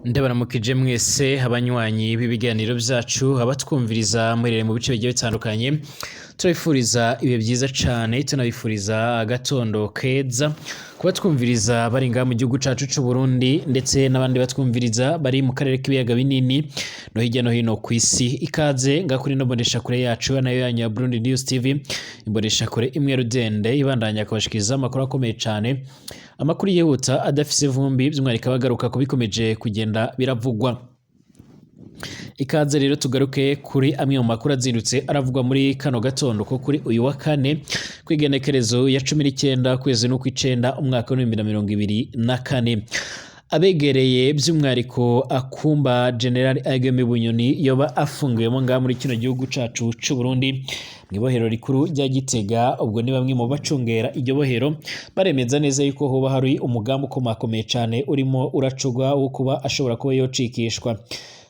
Ndabaramukije mwese abanywanyi b'ibiganiro byacu abatwumviriza murere mu bice bigiye bitandukanye turabifuriza ibihe byiza cyane tunabifuriza agatondo keza kuba twumviriza bari ngaha mu gihugu cacu c'u Burundi ndetse n'abandi batwumviriza bari mu karere k'ibiyaga binini no hirya no hino ku isi ikaze ngakuri no bonesha kure yacu nayo yanyu ya Burundi News TV imbonesha kure imwe rudende ibandanya kubashikiriza amakuru akomeye cyane amakuru yihuta adafise vumbi by'umwarika bagaruka kubikomeje kugenda biravugwa. Ikaze rero tugaruke kuri amwe mu makuru azindutse aravugwa muri kano gatondo ko kuri uyu wa kane kwigenekerezo ya 19 kwezi no kw'icenda umwaka wa 2024 abegereye by'umwariko akumba General Ageme Bunyoni yoba afunguyemo ngaha muri kino gihugu cacu c'u Burundi mwibohero rikuru rya Gitega ubwo ni bamwe mu bacungera iryo bohero baremeza neza yuko hoba hari umugambi ukomakomeye cyane urimo uracugwa wo kuba ashobora kuba yocikishwa.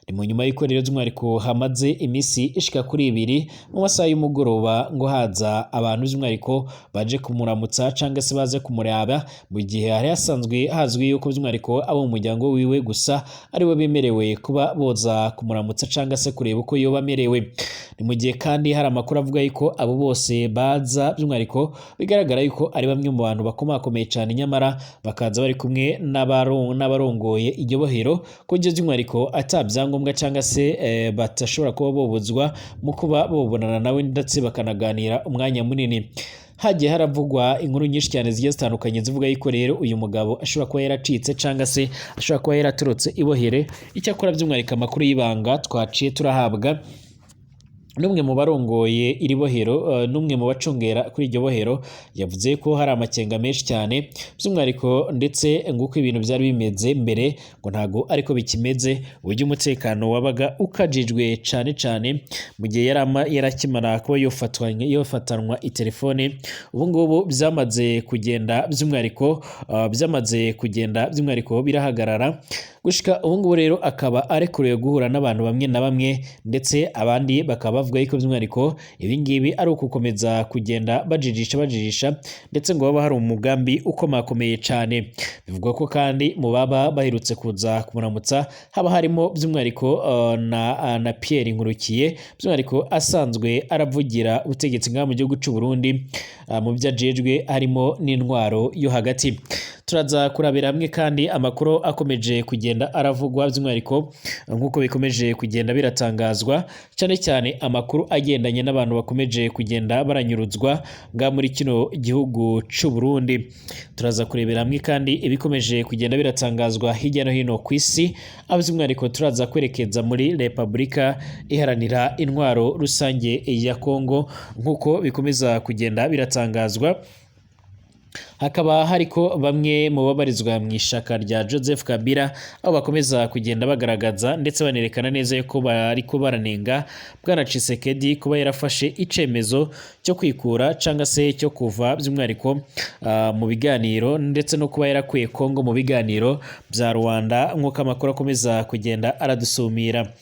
Ni mu nyuma y'uko rero by'umwariko hamaze imisi ishika kuri 2 mu masaha y'umugoroba ngo haza abantu by'umwariko baje kumuramutsa canga se baze kumuraba mu gihe hari hasanzwe hazwi yuko by'umwariko abo mu muryango wiwe gusa ari we bemerewe kuba boza kumuramutsa canga se kureba uko yoba amerewe. Ni mu gihe kandi hari amakuru avuga yuko abo bose baza by'umwariko bigaragara yuko ari bamwe mu bantu bakomakomeye cyane nyamara bakaza bari kumwe n'abarongoye iryo bohero kugeza by'umwariko atabyango ngombwa cyangwa se batashobora kuba bobuzwa mu kuba bobonana nawe ndetse bakanaganira umwanya munini. Hagiye haravugwa inkuru nyinshi cyane zigiye zitandukanye zivuga yuko rero uyu mugabo ashobora kuba yaracitse cyangwa se ashobora kuba yaraturutse ibohere icyakora by'umwariko amakuru y'ibanga twaciye turahabwa numwe mu barongoye iri bohero numwe mu bacungera kuri iryo bohero yavuze ko hari amakenga menshi cyane by'umwariko ndetse nguko ibintu byari bimeze mbere ngo ntago ariko bikimeze uburyo umutekano wabaga ukajijwe cyane mu gihe yarakimara kuba yofatanwa itelefone ubu ngubu byamaze kugenda by'umwariko birahagarara gushika ubu ngubu rero akaba arekuriwe guhura n'abantu bamwe na bamwe ndetse abandi bakaba bavuga yuko by'umwariko ibi ngibi ari ukukomeza kugenda bajijisha ndetse ngo baba hari umugambi ukomakomeye cyane. Bivugwa ko kandi mu baba baherutse kuza kumuramutsa haba harimo by'umwariko na Pierre Nkurukiye by'umwariko asanzwe aravugira ubutegetsi ngaha mu gihugu cy'u Burundi mu byajejwe harimo n'intwaro yo hagati. Turaza kurabira hamwe kandi amakuru akomeje kugenda aravugwa by'umwariko nk'uko bikomeje kugenda biratangazwa cyane amakuru agendanye n'abantu bakomeje kugenda baranyuruzwa nga muri kino gihugu cy'u Burundi. Turaza kurebera hamwe kandi ibikomeje kugenda biratangazwa hirya no hino ku isi by'umwariko turaza kwerekeza muri Repubulika iharanira intwaro rusange ya Kongo nk'uko bikomeza kugenda biratangazwa. Hakaba hariko bamwe mu babarizwa mu ishaka rya Joseph Kabila aho bakomeza kugenda bagaragaza ndetse banerekana neza yuko bariko baranenga Bwana Tshisekedi kuba yarafashe icemezo cyo kwikura canga se cyo kuva by'umwariko mu biganiro ndetse no kuba yarakuye Kongo mu biganiro bya Rwanda nk'uko amakuru akomeza kugenda aradusumira.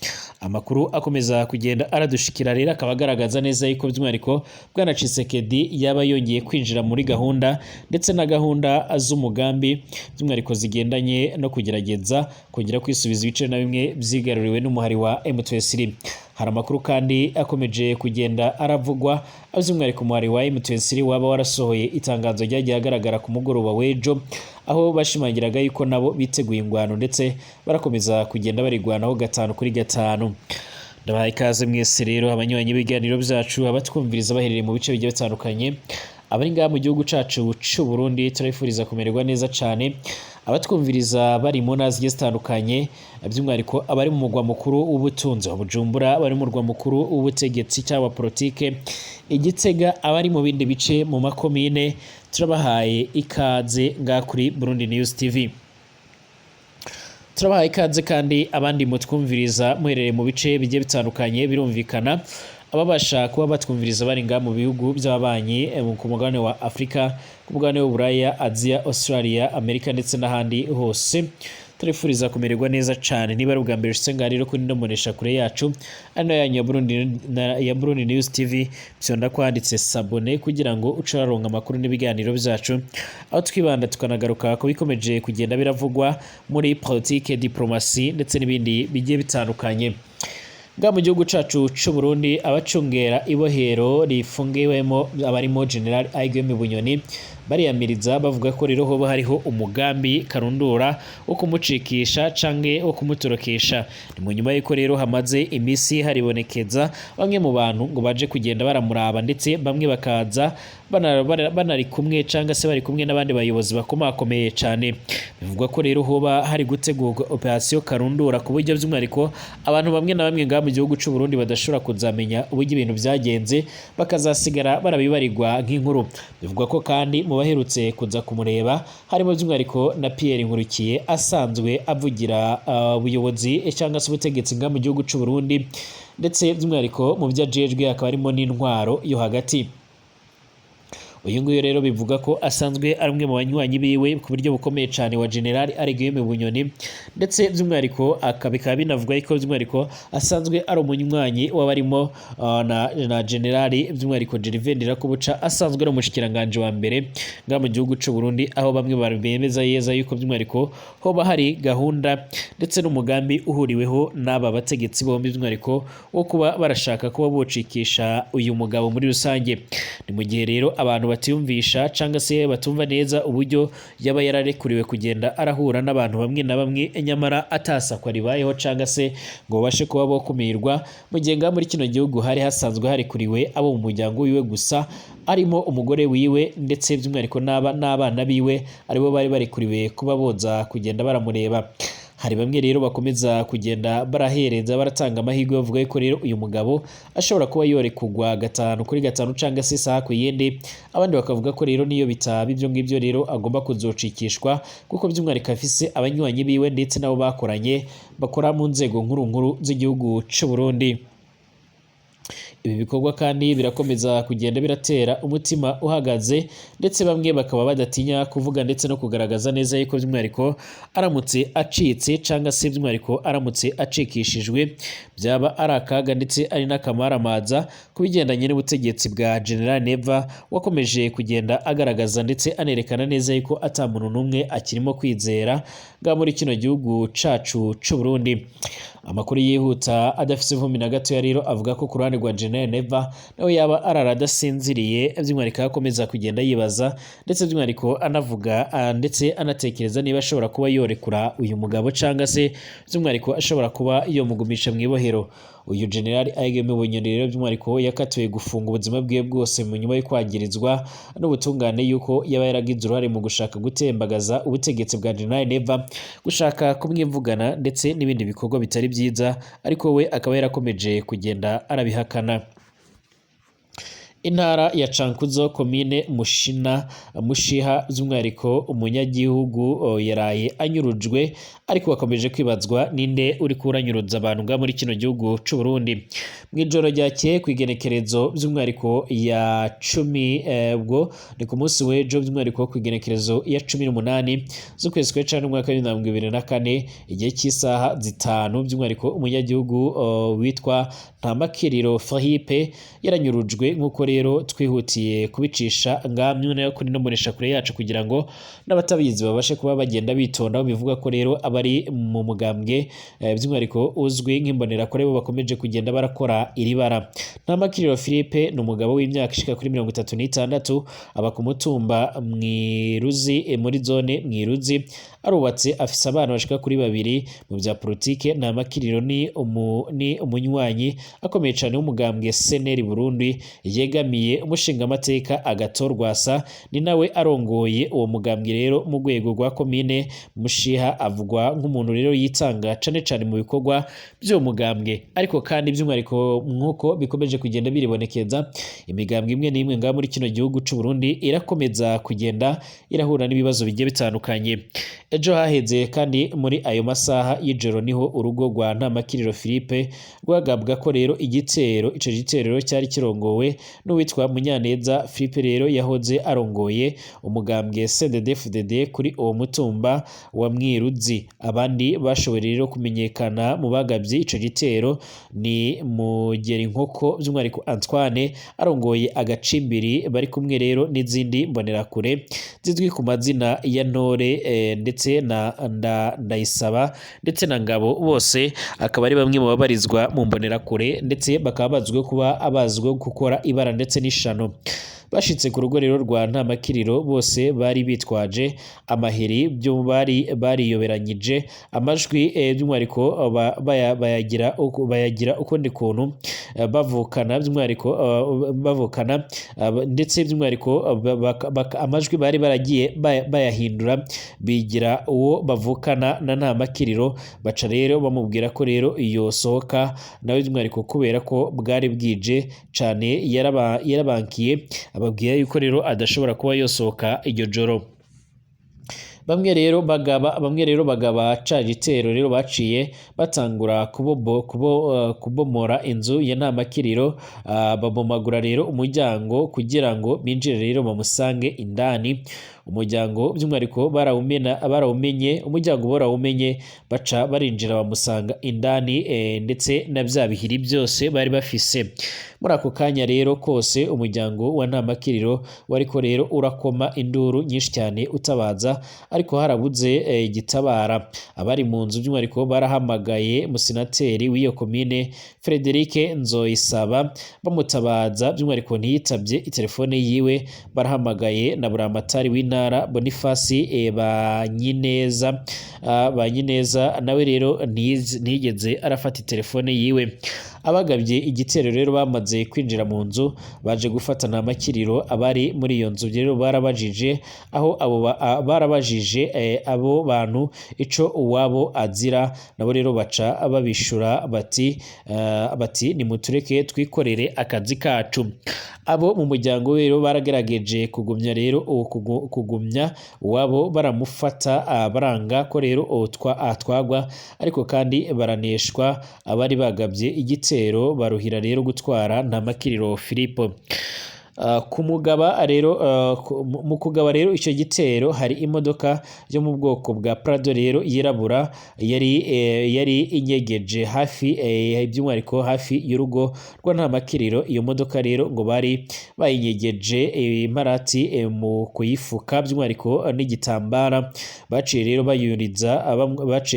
Amakuru akomeza kugenda aradushikira rero akaba agaragaza neza yuko by'umwariko Bwana Tshisekedi yaba yongeye kwinjira muri gahunda ndetse na gahunda z'umugambi by'umwariko zigendanye no kugerageza kongera kwisubiza ibice na bimwe byigaruriwe n'umuhari wa M23. Hari amakuru kandi akomeje kugenda aravugwa by'umwariko umuhari wa M23 waba warasohoye itangazo ryagiye agaragara ku mugoroba w'ejo aho bashimangiraga yuko nabo biteguye ingwano ndetse barakomeza kugenda barigwanaho 5-5. Ndabaha ikaze mwese rero abanywanyi b'ibiganiro byacu abatwumviriza baherereye mu bice bigiye bitandukanye abari ngaha mu gihugu cacu c'u Burundi turayifuriza kumererwa neza cyane abatwumviriza bari mu ntara zigiye zitandukanye by'umwariko abari mu mugwa mukuru w'ubutunzi wa Bujumbura abari mu mugwa mukuru w'ubutegetsi cyangwa politike Igitega abari mu bindi bice mu makomine turabahaye ikaze ngaha kuri Burundi News TV. Turabahaye ikaze kandi abandi mutwumviriza muherereye mu bice bigiye bitandukanye birumvikana ababasha kuba batwumviriza bari ngaha mu bihugu by'ababanyi ku mugabane wa Afrika ku mugabane w'Uburaya Asia Australia Amerika ndetse n'ahandi hose turifuriza kumererwa neza cyane niba ari ubwa mbere ushitse ngaho rero kuri ndomonesha kure yacu ano yanyu ya Burundi News TV byonda kwanditse sabone kugira ngo ucararonka amakuru n'ibiganiro byacu aho twibanda tukanagaruka ku bikomeje kugenda biravugwa muri politique, diplomasi ndetse n'ibindi bigiye bitandukanye. Nga mu gihugu cacu c'u Burundi abacungera ibohero rifungiwemo abarimo General Aigweme Bunyoni bariyamiriza bavuga ko rero hoba hariho umugambi karundura wo kumucikisha canke wo kumutorokesha. Ni mu nyuma y'uko rero hamaze imisi haribonekeza bamwe mu bantu ngo baje kugenda baramuraba ndetse bamwe bakaza banari kumwe cyangwa se bari kumwe n'abandi bayobozi bakomakomeye cyane. Bivugwa ko rero hoba hari gutegurwa operation karundura ku buryo by'umwihariko abantu bamwe na bamwe ngaha mu gihugu c'u Burundi badashobora kuzamenya uburyo ibintu byagenze bakazasigara barabibarirwa nk'inkuru. Bivugwa ko kandi mu baherutse kuza kumureba harimo by'umwihariko na Pierre Nkurikiye asanzwe avugira ubuyobozi cyangwa se ubutegetsi ngaha mu gihugu c'u Burundi ndetse by'umwihariko mu byajejwe akaba harimo n'intwaro yo hagati. Uyu nguyu rero bivuga ko asanzwe ari umwe mu banywanyi biwe ku buryo bukomeye cyane wa General Aigweme Bunyoni ndetse by'umwihariko bikaba binavuga ko by'umwihariko asanzwe ari umunywanyi w'abarimo na General by'umwihariko Gervais Ndirakobuca asanzwe ari umushikiranganje wa mbere nga mu gihugu c'u Burundi, aho bamwe bemeza yeza yuko by'umwihariko hoba hari gahunda ndetse n'umugambi uhuriweho n'aba bategetsi bombi by'umwihariko wo kuba barashaka kuba bocikisha uyu mugabo muri rusange. Ni mu gihe rero abantu batiyumvisha cyangwa se batumva neza uburyo yaba yararekuriwe kugenda arahura n'abantu bamwe na bamwe nyamara atasakwa ribayeho cyangwa se ngo babashe kuba bokumirwa, mu gihe ngaha muri kino gihugu hari hasanzwe harekuriwe abo mu muryango wiwe gusa arimo umugore wiwe ndetse by'umwihariko n'abana biwe aribo bari barekuriwe kuba boza kugenda baramureba. Hari bamwe rero bakomeza kugenda barahereza baratanga amahirwe bavuga ko rero uyu mugabo ashobora kuba yorekugwa 5 kuri 5 cyangwa se isaha ku yindi, abandi bakavuga ko rero niyo bitaba ibyo ngibyo rero agomba kuzocikishwa kuko by'umwihariko afise abanywanyi biwe ndetse nabo bakoranye bakora mu nzego nkuru z'igihugu c'u Burundi. Ibi bikorwa kandi birakomeza kugenda biratera umutima uhagaze ndetse bamwe bakaba badatinya kuvuga ndetse no kugaragaza neza yuko by'umwihariko aramutse acitse cyangwa se by'umwihariko aramutse acikishijwe byaba ari akaga ndetse ari n'akamaramaza ku bigendanye n'ubutegetsi bwa General Neva wakomeje kugenda agaragaza ndetse anerekana neza yuko ata muntu n'umwe akirimo kwizera nga muri kino gihugu cacu c'u Burundi. Amakuru yihuta adafise ivumi na gato rero avuga ko ku ruhande rwa General Neva nawe yaba araradasinziriye by'umwihariko akomeza kugenda yibaza ndetse by'umwihariko anavuga ndetse anatekereza niba ashobora kuba yorekura uyu mugabo cyangwa se by'umwihariko ashobora kuba yomugumisha mu ibohero. Uyu General Aigweme Bunyoni rero by'umwihariko yakatiwe gufunga ubuzima bwe bwose mu nyuma yo kwagirizwa n'ubutungane yuko yaba yaragize uruhare mu gushaka gutembagaza ubutegetsi bwa General Neva, gushaka kumwivugana ndetse n'ibindi bikorwa bitari byiza, ariko we akaba yarakomeje kugenda arabihakana. Intara ya Cankuzo komine Mushiha by'umwihariko umunyagihugu yaraye anyurujwe ariko bakomeje kwibazwa ninde uri kuranyuruza abantu nga muri kino gihugu c'u Burundi. Mwijoro ryakeye kwigenekerezo by'umwihariko ya 10 ubwo ni ku munsi w'ejo by'umwihariko kwigenekerezo ya 18 z'ukwezi kwa cumi mwaka wa 2024 igihe cy'isaha 5 by'umwihariko umunyagihugu witwa Ntamakiriro Philippe yaranyurujwe nk'uko rero twihutiye kubicisha ngamwe nayo kuri ndomonesha kure yacu kugira ngo n'abatabizi babashe kuba bagenda bitonda. Bivuga ko rero abari mu mugambwe by'umwihariko uzwi nk'imbonera kure bo bakomeje kugenda barakora iri bara. Ntamakiriro Philippe ni umugabo w'imyaka ishika kuri 36 aba ku mutumba Mwiruzi muri zone Mwiruzi, arubatse afise abana bashika kuri 2 mu bya politike. Ntamakiriro ni umunywanyi akomeye cyane w'umugambwe SNL Burundi yegamiye umushinga amateka Agatorwasa, ni nawe arongoye uwo mugambwe rero mu rwego rwa komine Mushiha. Avugwa nk'umuntu rero yitanga cane mu bikorwa byo mugambwe, ariko kandi by'umwihariko nk'uko bikomeje kugenda biribonekeza imigambwe imwe n'imwe nga muri kino gihugu c'u Burundi irakomeza kugenda irahura n'ibibazo bigiye bitandukanye. Ejo haheze kandi muri ayo masaha y'ijoro niho urugo rwa Ntamakiriro Philippe rwagabwa ko rero ico gitero cyari kirongowe n'uwitwa Munyaneza Philippe rero yahoze arongoye umugambwe CNDD-FDD kuri uwo mutumba wa Mwiruzi. Abandi bashoboye rero kumenyekana mu bagavye ico gitero ni Mugerinkoko by'umwihariko Antoine arongoye agacimbiri, bari kumwe rero n'izindi mbonerakure zizwi ku mazina ya Ntore ndetse na Ndayisaba ndetse na Ngabo, bose akaba ari bamwe mu babarizwa mu mbonerakure ndetse bakaba bazwiho kuba abazwiho gukora ibara ndetse n'ishano. Bashitse ku rugo rero rwa Ntamakiriro bose bari bitwaje amaheri byo bariyoberanyije amajwi by'umwihariko bayagira ukundi kuntu bavukana by'umwihariko bavukana ndetse by'umwihariko amajwi bari baragiye bayahindura bigira uwo bavukana na Ntamakiriro, baca rero bamubwira ko rero iyo sohoka nawe by'umwihariko kubera ko bwari bwije cane yarabankiye ababwira yuko rero adashobora kuba yosohoka iryo joro. Bamwe rero bagaba ca gitero rero baciye batangura kubomora inzu ya Ntamakiriro, babomagura rero umuryango kugira ngo binjire rero bamusange indani. Umuryango by'umwihariko barawumenye umuryango barawumenye baca barinjira bamusanga indani ndetse na bya bihiri byose bari bafise. Muri ako kanya rero kose umuryango wa Ntamakiriro wariko rero urakoma induru nyinshi cyane utabaza, ariko harabuze igitabara. Abari mu nzu by'umwihariko barahamagaye musenateri w'iyo komine Frederic Nzoyisaba bamutabaza, by'umwihariko ntiyitavye itelefone yiwe. Barahamagaye na buramatari w'intara Boniface Banyineza nawe rero ntiyigeze arafata telefone yiwe. Abagabye igitero rero bamaze kwinjira mu nzu baje gufata Ntamakiriro. Abari muri iyo nzu rero barabajije abo bantu ico uwabo azira, nabo rero baca babishura bati nimutureke twikorere akazi kacu. Abo mu muryango rero baragerageje kugumya uwabo baramufata baranga ko rero atwagwa, ariko kandi baraneshwa. Abari bagabye igitero baruhira rero gutwara Ntamakiriro Philippe. Mu kugaba rero icyo gitero hari imodoka yo mu bwoko bwa Prado rero yirabura yari inyegeje hafi by'umwihariko hafi y'urugo rwa Ntamakiriro. Iyo modoka rero ngo bari bayinyegeje imparati mu kuyifuka by'umwihariko n'igitambara. Baciye rero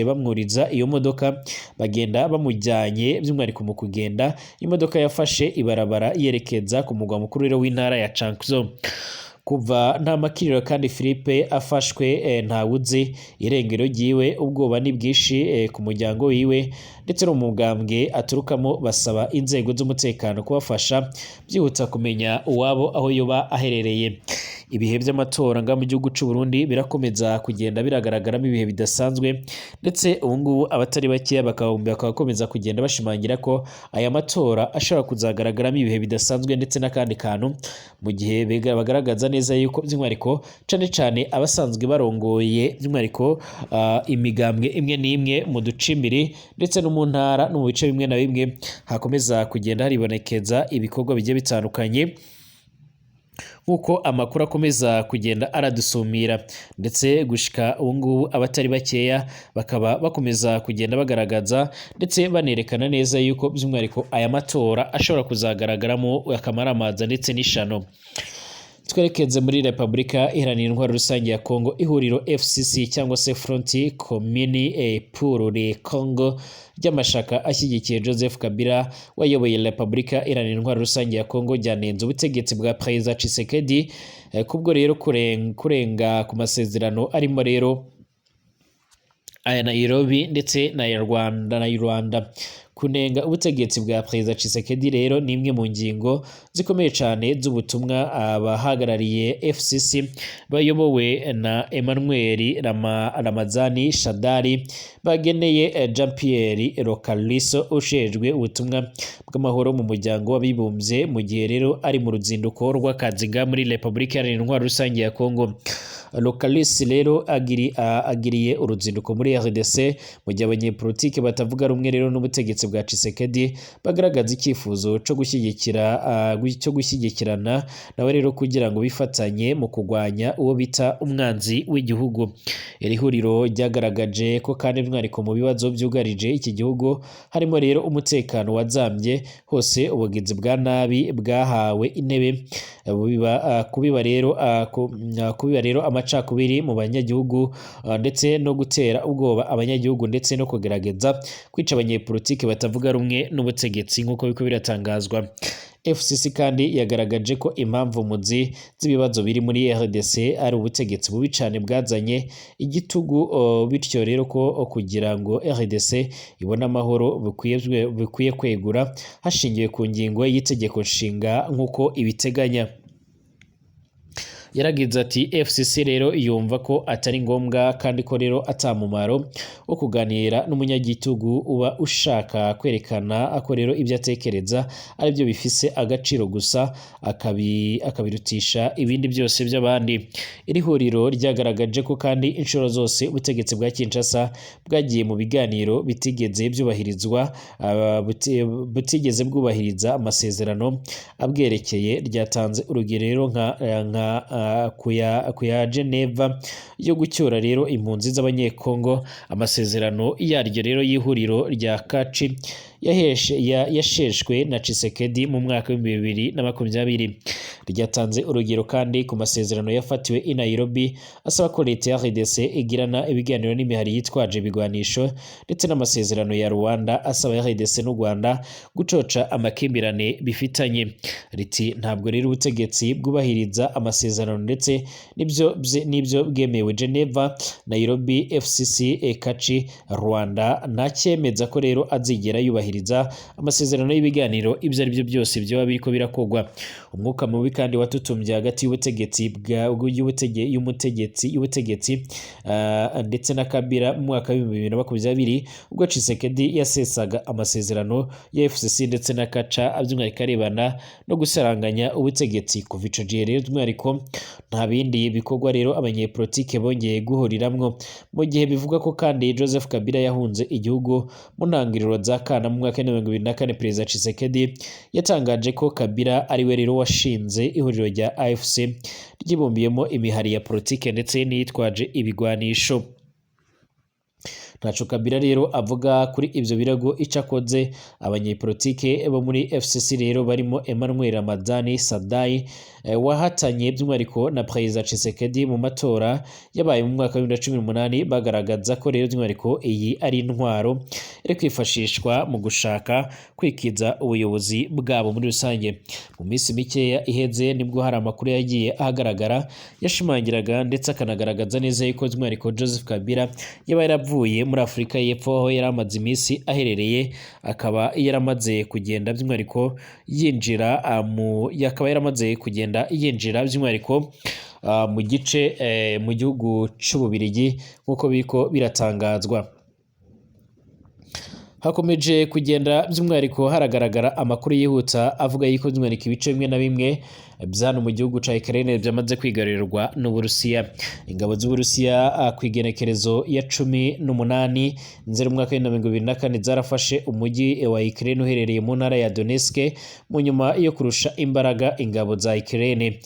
bamwuriza iyo modoka bagenda bamujyanye. By'umwihariko mu kugenda imodoka yafashe ibarabara yerekeza ku mugwa mukuru rero w'intara ya Cankuzo. Kuva Ntamakiriro kandi Philippe afashwe ntawuzi irengero ryiwe. Ubwoba ni bwinshi ku muryango wiwe ndetse no mu mugambwe aturukamo, basaba inzego z'umutekano kubafasha byihuta kumenya uwabo aho yoba aherereye. Ibihe by'amatora nga mu gihugu cy'u Burundi birakomeza kugenda biragaragaramo ibihe bidasanzwe, ndetse ubu ngubu abatari bakeya bakakomeza kugenda bashimangira ko aya matora ashobora kuzagaragaramo ibihe bidasanzwe ndetse n'akandi kantu, mu gihe bagaragaza neza yuko by'umwihariko cyane abasanzwe barongoye by'umwihariko imigambwe imwe n'imwe mu ducimbiri ndetse no mu ntara no mu bice bimwe na bimwe hakomeza kugenda haribonekeza ibikorwa bigiye bitandukanye, nk'uko amakuru akomeza kugenda aradusumira. Ndetse gushika ubu ngubu abatari bakeya bakaba bakomeza kugenda bagaragaza ndetse banerekana neza yuko by'umwihariko aya matora ashobora kuzagaragaramo akamaramaza ndetse n'ishano. Twerekeze muri Repubulika Iharanira Intwaro Rusange ya Kongo. Ihuriro FCC cyangwa se Front Commune pour le Congo ry'amashaka ashyigikiye Joseph Kabila wayoboye Repubulika Iharanira Intwaro Rusange ya Kongo ryanenze ubutegetsi bwa Perezida Tshisekedi kubwo rero kurenga ku masezerano arimo rero aya Nairobi ndetse na Rwanda. Kunenga ubutegetsi bwa Perezida Tshisekedi rero ni imwe mu ngingo zikomeye cyane z'ubutumwa abahagarariye FCC bayobowe na Emmanuel Ramazani Shadari bageneye Jean Pierre Lokaliso ushejwe ubutumwa bw'amahoro mu muryango w'abibumbye, mu gihe rero ari mu ruzinduko rw'akazi muri Repubulika Iharanira Intwaro Rusange ya Kongo. Localis rero agiriye uruzinduko muri RDC mu gihe abanyepolitike batavuga rumwe rero n'ubutegetsi bwa Tshisekedi bagaragaza icyifuzo cyo gushyigikirana nawe rero kugira ngo bifatanye mu kurwanya uwo bita umwanzi w'igihugu. Iri huriro ryagaragaje ko kandi by'umwihariko mu bibazo byugarije iki gihugu harimo rero umutekano wazambye hose, ubugizi bwa nabi bwahawe intebe, kubiba rero amacakubiri mu banyagihugu ndetse no gutera ubwoba abanyagihugu ndetse no kugerageza kwica abanyepolitike batavuga rumwe n'ubutegetsi nk'uko biko biratangazwa. FCC kandi yagaragaje ko impamvu muzi z'ibibazo biri muri RDC ari ubutegetsi bubi cyane bwazanye igitugu, bityo rero ko kugira ngo RDC ibone amahoro bikwiye kwegura hashingiwe ku ngingo y'itegeko nshinga nk'uko ibiteganya. Yaragize ati FCC rero yumva ko atari ngombwa kandi ko rero atamumaro wo kuganira n'umunyagitugu uba ushaka kwerekana ko rero ibyo atekereza ari byo bifise agaciro gusa akabirutisha ibindi byose by'abandi. Iri huriro ryagaragaje ko kandi inshuro zose ubutegetsi bwa Kinshasa bwagiye mu biganiro bitigeze bwubahiriza amasezerano abwerekeye. Ryatanze urugero nka kuya Geneva yo gucyura rero impunzi z'abanyekongo. Amasezerano yaryo rero y'ihuriro rya Kaci yasheshwe na Tshisekedi mu mwaka wa 2020. Ryatanze urugero kandi ku masezerano yafatiwe i Nairobi asaba ko leta ya RDC igirana ibiganiro n'imihari yitwaje ibigwanisho ndetse n'amasezerano ya Rwanda asaba RDC n'u Rwanda gucoca amakimbirane bifitanye. Riti ntabwo rero ubutegetsi bwubahiriza amasezerano ndetse n'ibyo bwemewe Geneva, Nairobi, FCC, Kaci, Rwanda ntacyemeza ko rero azigera yubahiriza amasezerano y'ibiganiro ibyo ari byo byose byoba biriko birakogwa. Umwuka mubi kandi watutumbye hagati y'ubutegetsi ndetse na Kabila mu mwaka wa 2022 ubwo Tshisekedi yasesaga amasezerano ya FCC ndetse na Kaca by'umwihariko arebana no gusaranganya ubutegetsi. Kuva ico gihe rero by'umwihariko nta bindi bikorwa rero abanyepolitike bongeye guhuriramwo, mu gihe bivuga ko kandi Joseph Kabila yahunze igihugu mu ntangiriro za Kana mu mwaka wa 2024. Perezida Tshisekedi yatangaje ko Kabila ariwe rero washinze ihuriro rya AFC ryibumbiyemo imihari ya politike ndetse n'iyitwaje ibigwanisho. Ntaco Kabila rero avuga kuri ivyo birago icakoze. Abanyepolitike bo muri FCC rero barimo Emmanuel Ramadani Sadai wahatanye by'umwihariko na Perezida Tshisekedi mu matora yabaye mu mwaka wa 2018 bagaragaza ko rero by'umwihariko iyi ari intwaro iri kwifashishwa mu gushaka kwikiza ubuyobozi bwabo muri rusange. Mu minsi mikeya iheze nibwo hari amakuru yagiye ahagaragara yashimangiraga ndetse akanagaragaza neza yuko by'umwihariko Joseph Kabila yaba yaravuye muri Afurika y'Epfo aho yari amaze iminsi aherereye, akaba yaramaze kugenda by'umwihariko yinjira by'umwihariko mu gice mu gihugu c'Ububirigi nk'uko biriko biratangazwa. Hakomeje kugenda by'umwihariko haragaragara amakuru yihuta avuga yuko by'umwihariko ibice bimwe na bimwe byano mu gihugu ca Ukraine byamaze kwigarurirwa n'Uburusiya. Ingabo z'Uburusiya ku igenekerezo ya 18 nzeri mu mwaka wa 2024 zarafashe umujyi wa Ukraine uherereye mu ntara ya Donetsk mu nyuma yo kurusha imbaraga ingabo za Ukraine.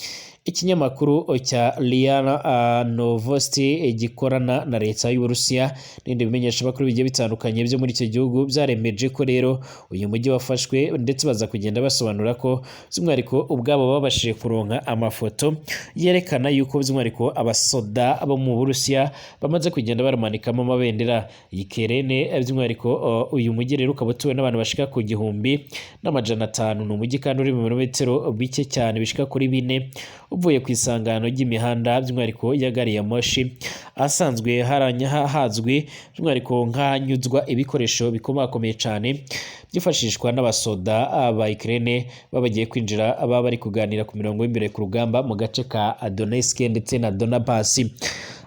Ikinyamakuru cya RIA Novosti gikorana na leta y'Uburusiya n'indi bimenyesha bakuru bigiye bitandukanye byo muri icyo gihugu byaremeje ko rero uyu mujyi wafashwe ndetse baza kugenda basobanura ko by'umwihariko ubwabo babashije kuronka amafoto yerekana yuko by'umwihariko abasoda bo mu Burusiya bamaze kugenda baramanikamo amabendera y'Ukraine. By'umwihariko uyu mujyi rero ukaba utuwe n'abantu bashika ku 1,500. Ni umujyi kandi uri mu birometero bike cyane bishika kuri 4 uvuye ku isangano ry'imihanda by'umwihariko ya gari ya moshi asanzwe hazwi by'umwihariko nk'ahanyuzwa ibikoresho bikomakomeye cyane byifashishwa n'abasoda ba Ukraine babagiye kwinjira bari kuganira ku mirongo y'imbere ku rugamba mu gace ka Donetsk ndetse na Donbas.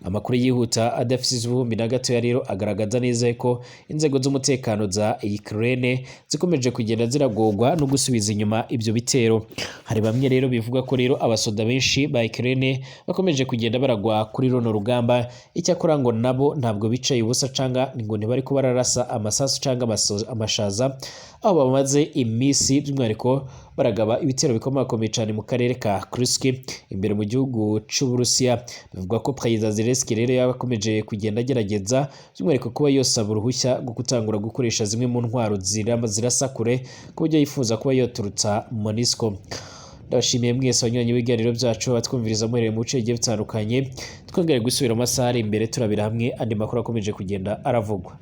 amakuru yihuta adafise ivumbi na gatoya rero agaragaza neza ko inzego z'umutekano za Ukraine zikomeje kugenda ziragorwa no gusubiza inyuma ivyo bitero. Hari bamwe rero bivuga ko rero abasoda benshi ba Ukraine bakomeje kugenda baragwa kuri runo rugamba, icyakora ngo nabo ntabwo bicaye ubusa canga ngo ntibari ko bararasa amasasu canga amashaza, aho bamaze imisi by'umwihariko baragaba ibitero bikomakomeye cyane mu karere ka Kursk imbere mu gihugu c'Uburusiya. Bivuga ko Perezida Zelensky rero yabakomeje kugenda agerageza by'umwihariko kuba yosaba uruhushya rwo gutangura gukoresha zimwe mu ntwaro zirasa kure ku buryo yifuza kuba yoturutsa MONUSCO. Ndabashimiye mwese abanywanyi b'ibiganiro byacu batwumviriza muhereye mu bice bigiye bitandukanye, twongere gusubira amasaha ari imbere turabira hamwe andi makuru akomeje kugenda aravugwa.